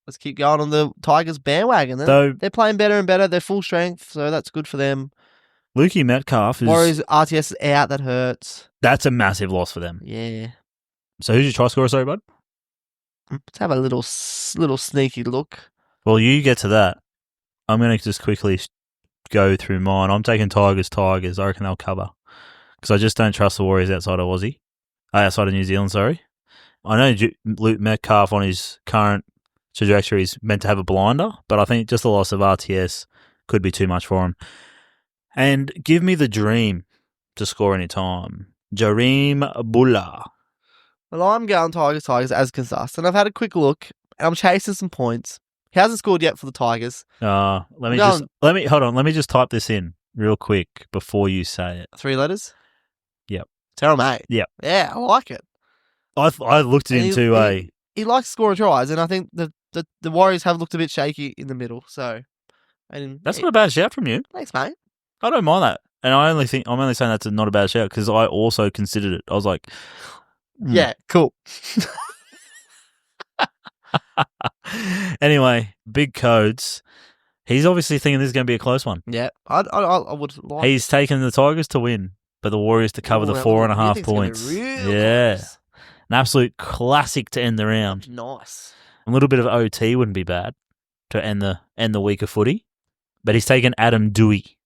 let's keep going on the Tigers bandwagon. They're playing better and better. They're full strength, so that's good for them. Lukey Metcalf is... Warriors, RTS is out. That hurts. That's a massive loss for them. Yeah. So who's your try scorer, sorry, bud? Let's have a little sneaky look. Well, you get to that. I'm going to just quickly go through mine. I'm taking Tigers. I reckon they'll cover because I just don't trust the Warriors outside of outside of New Zealand. Sorry, I know Luke Metcalf on his current trajectory is meant to have a blinder, but I think just the loss of RTS could be too much for him. And give me the Dream to score any time. Jareem Bulla. Well, I'm going Tigers as discussed, and I've had a quick look, and I'm chasing some points. He hasn't scored yet for the Tigers. Let me just type this in real quick before you say it. 3 letters? Yep. Tell mate. Yep. Yeah, I like it. I looked into he likes scoring tries, and I think the Warriors have looked a bit shaky in the middle. So, that's not a bad shout from you. Thanks, mate. I don't mind that, and I'm only saying that's not a bad shout because I also considered it. I was like, yeah, cool. Anyway, big codes. He's obviously thinking this is going to be a close one. Yeah, I would like. He's taken the Tigers to win, but the Warriors to cover the 4.5 points. Yeah, close. An absolute classic to end the round. Nice. A little bit of OT wouldn't be bad to end the week of footy, but he's taken Adam Dewey.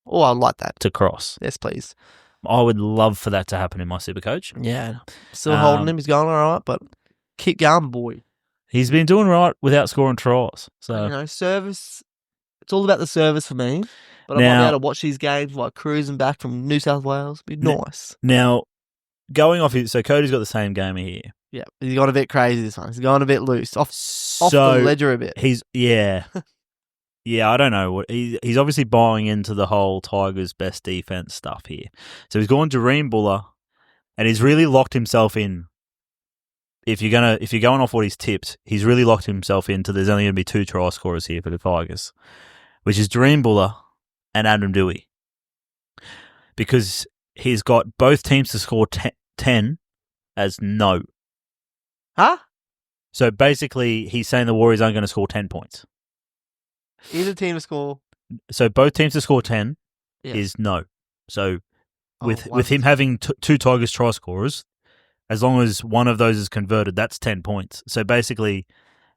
Oh, I like that to cross. Yes, please. I would love for that to happen in my Supercoach. Yeah, still holding him. He's going all right, but keep going, boy. He's been doing right without scoring tries. So service. It's all about the service for me. But I might be able to watch these games like cruising back from New South Wales. Be nice. Now, going off so Cody's got the same game here. Yeah, he's gone a bit crazy this one. He's gone a bit loose, off the ledger a bit. Yeah, I don't know. He's obviously buying into the whole Tigers' best defense stuff here. So he's gone Jareem Buller, and he's really locked himself in. If you're going off what he's tipped, he's really locked himself into. There's only going to be 2 try scorers here for the Tigers, which is Jareem Buller and Adam Dewey, because he's got both teams to score 10 as no. Huh? So basically, he's saying the Warriors aren't going to score 10 points. Either team to score. So both teams to score 10 is no. So with him having 2 Tigers try scorers, as long as one of those is converted, that's 10 points. So basically,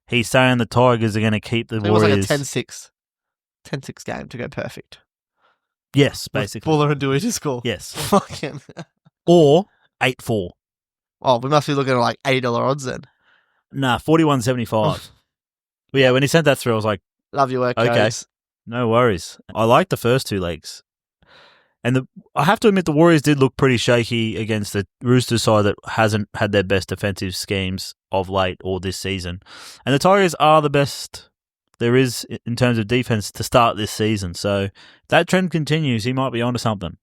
he's saying the Tigers are going to keep the Warriors. It was like a 10-6 game to go perfect. Yes, basically. Buller and Dewey to score. Yes. Fucking. Or 8-4. Oh, we must be looking at like $80 odds then. Nah, 41.75. But yeah, when he sent that through, I was like, love your work, okay, guys. No worries. I like the first 2 legs. And I have to admit, the Warriors did look pretty shaky against the Roosters side that hasn't had their best defensive schemes of late or this season. And the Tigers are the best there is in terms of defense to start this season. So if that trend continues, he might be onto something.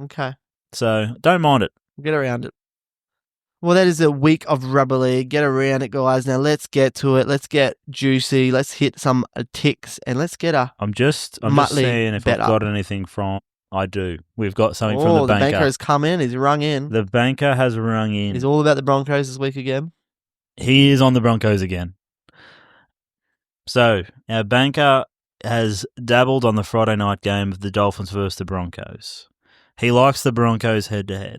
Okay. So don't mind it. Get around it. Well, that is a week of rugby league. Get around it, guys. Now let's get to it. Let's get juicy. Let's hit some ticks and let's get a I'm just seeing if I've got anything from... I do. We've got something from the banker. The banker has come in. He's rung in. The banker has rung in. He's all about the Broncos this week again. He is on the Broncos again. So, our banker has dabbled on the Friday night game of the Dolphins versus the Broncos. He likes the Broncos head-to-head.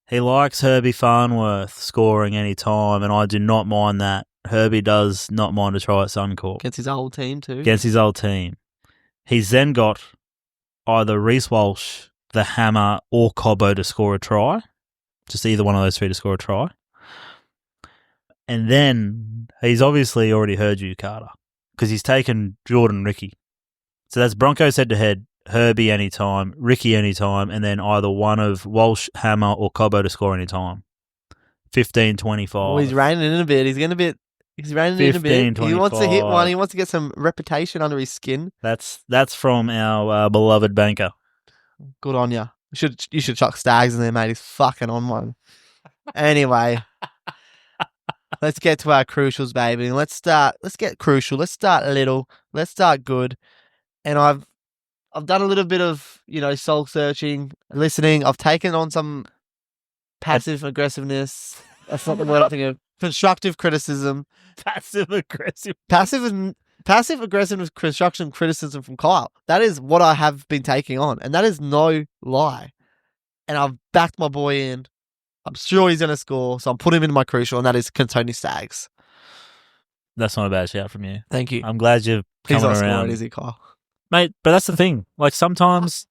He likes Herbie Farnworth scoring any time, and I do not mind that. Herbie does not mind a try at Suncorp. Against his old team, too. Against his old team. He's then got either Reece Walsh, the Hammer, or Cobbo to score a try. Just either one of those 3 to score a try. And then he's obviously already heard you, Carter, because he's taken Jordan Ricky. So that's Broncos head-to-head, Herbie anytime, Ricky anytime, and then either one of Walsh, Hammer, or Cobbo to score anytime. 15-25. Oh, he's reining in a bit. He's reining in a bit. 15-25. He wants to hit one. He wants to get some reputation under his skin. That's from our beloved banker. Good on you. You should chuck Stags in there, mate. He's fucking on one. Anyway, let's get to our crucials, baby. Let's get crucial. Let's start little. Let's start good. And I've done a little bit of, soul searching, listening. I've taken on some passive aggressiveness. That's not the word I'm thinking of. Constructive criticism. Passive aggressive construction criticism from Kyle. That is what I have been taking on, and that is no lie. And I've backed my boy in. I'm sure he's going to score, so I'm putting him in my crucial, and that is Tony Stags. That's not a bad shout from you. Thank you. I'm glad you're coming He's not around. scoring, is he, Kyle? Mate, but that's the thing. Like sometimes,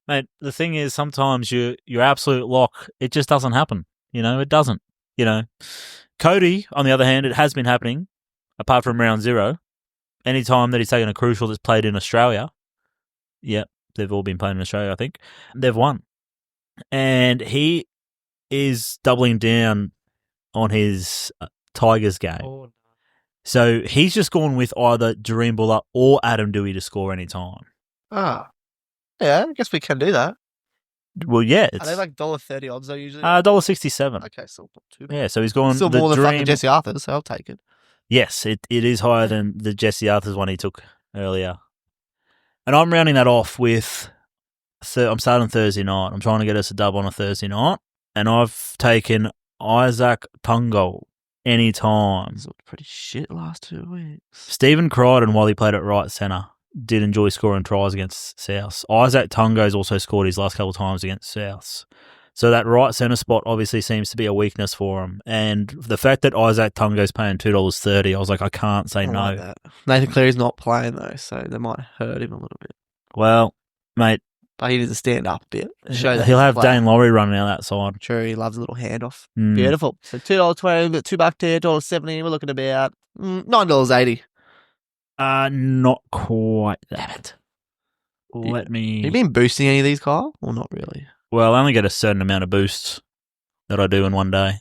mate, the thing is sometimes your absolute lock, it just doesn't happen. It doesn't. Cody, on the other hand, it has been happening, apart from round 0. Any time that he's taken a crucial that's played in Australia, yep, they've all been playing in Australia, I think, they've won. And he is doubling down on his Tigers game. Oh. So he's just gone with either Dream Buller or Adam Dewey to score any time. Ah. Yeah, I guess we can do that. Well, yeah. Are they like $1.30 odds though usually? $1.67. Okay, so not too bad. Yeah, so he's gone Still the more than Dream... fucking Jesse Arthurs, so I'll take it. Yes, it is higher than the Jesse Arthurs one he took earlier. And I'm rounding that off with... I'm starting Thursday night. I'm trying to get us a dub on a Thursday night. And I've taken Isaac Tungo anytime. He's looked pretty shit last 2 weeks. Stephen Crichton, while he played at right centre, did enjoy scoring tries against Souths. Isaac Tungo's also scored his last couple of times against Souths. So that right centre spot obviously seems to be a weakness for him. And the fact that Isaac Tungo's paying $2.30, I was like, I can't say no. Like that. Nathan Cleary's not playing though, so they might hurt him a little bit. Well, mate. But he needs to stand up a bit. Show that he'll have playing. Dane Laurie running out that side. Sure, he loves a little handoff. Mm. Beautiful. So $2.20, $2 there, $1.70. We're looking about $9.80. Not quite that. Damn it. Let me... Have you been boosting any of these, Kyle? Or not really? Well, I only get a certain amount of boosts that I do in one day.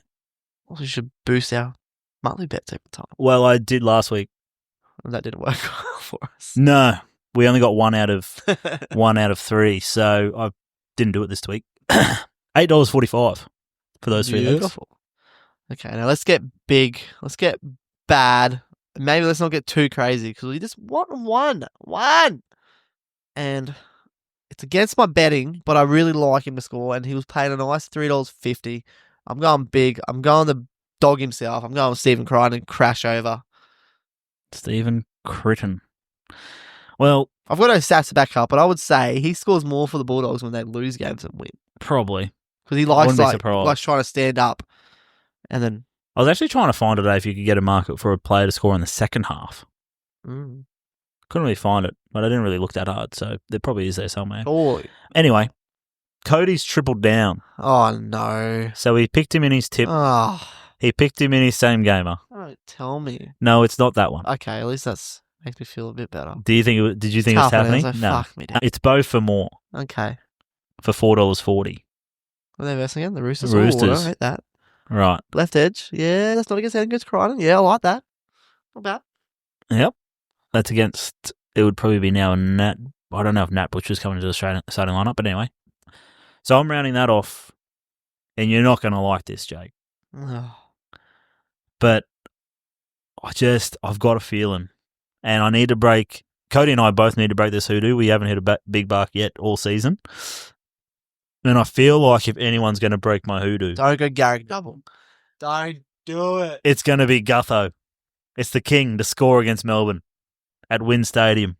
Also, you should boost our monthly bets every time. Well, I did last week. That didn't work for us. No, we only got one out of 3, so I didn't do it this week. $8.45 for those 3 legs. Beautiful. Okay, now let's get big. Let's get bad. Maybe let's not get too crazy because we just want one. And it's against my betting, but I really like him to score, and he was paying a nice $3.50. I'm going big. I'm going the dog himself. I'm going with Stephen Crichton and crash over. Stephen Crichton. Well, I've got no stats to back up, but I would say he scores more for the Bulldogs when they lose games than win. Probably. Because he likes trying to stand up. And then I was actually trying to find today if you could get a market for a player to score in the second half. Couldn't really find it, but I didn't really look that hard, so there probably is there somewhere. Oh. Anyway, Cody's tripled down. Oh, no. So he picked him in his tip. Oh. He picked him in his same gamer. Don't tell me. No, it's not that one. Okay, at least that makes me feel a bit better. Did you think it's happening? So No. fuck me down. It's both for more. Okay. For $4.40. What are they versing again? The Roosters? The Roosters. Oh, I hate that. Right. Left edge. Yeah, that's not against against Crichton. Yeah, I like that. Not bad. Yep. That's against, it would probably be now Nat. I don't know if Nat Butcher's coming to the starting lineup, but anyway. So I'm rounding that off, and you're not going to like this, Jake. Oh. But I've got a feeling, and I need to break. Cody and I both need to break this hoodoo. We haven't hit a big bark yet all season. And I feel like if anyone's going to break my hoodoo, Don't go Garrick double. Don't do it. it's going to be Gutho. It's the king to score against Melbourne at Wynn Stadium.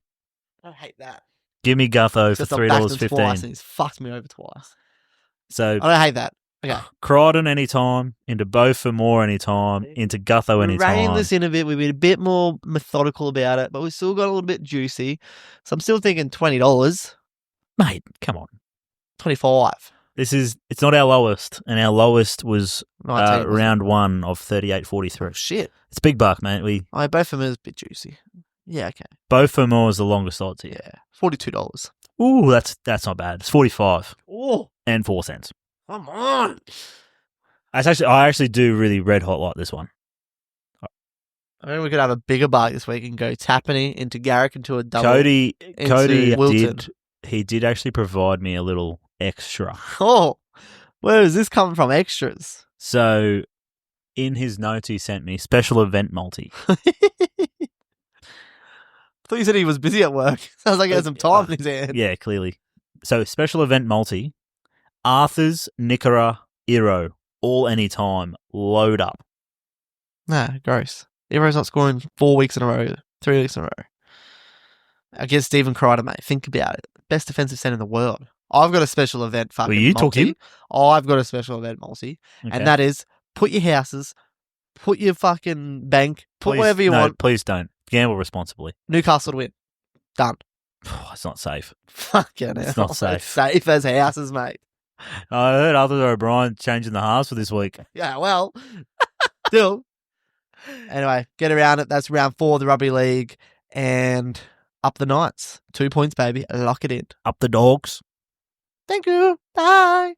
I hate that. Give me Gutho Just for I've backed him twice $3.15. and he's fucked me over twice. So I don't hate that. Okay. Crichton anytime, into both for more anytime, into Gutho We're anytime. reining this in a bit. We've been a bit more methodical about it, but we've still got a little bit juicy. So I'm still thinking $20. Mate, come on. 25. It's not our lowest, and our lowest was 19, round 1 of 38.43. Oh, shit. It's big buck, mate. Both of them is a bit juicy. Yeah, okay. Both for more is the longest odds here. Yeah. $42. Ooh, that's not bad. It's 45 Oh, and 4 cents. come on. I actually do really red hot like this one. I mean, we could have a bigger bark this week and go Tappany into Garrick into a double. Cody Wilton. did actually provide me a little extra. Oh, where is this coming from? Extras. So in his notes he sent me special event multi. I thought you said he was busy at work. Sounds like he had some time in his hand. Yeah, clearly. So special event multi, Arthur's, Nickera, Iro, all anytime, load up. Nah, gross. Everyone's not scoring 4 weeks in a row, 3 weeks in a row. Against Stephen Crichton, mate. Think about it. Best defensive centre in the world. I've got a special event fucking Well, you multi. took him? I've got a special event multi. Okay. And that is put your houses, put your fucking bank, put whatever you want. Please don't. Gamble responsibly. Newcastle to win. Done. It's not safe. Fucking hell. It's not safe. It's safe as houses, mate. I heard Arthur O'Brien changing the halves for this week. Yeah, well, still. Anyway, get around it. That's round 4 of the rugby league. And up the Knights. 2 points, baby. Lock it in. Up the dogs. Thank you. Bye.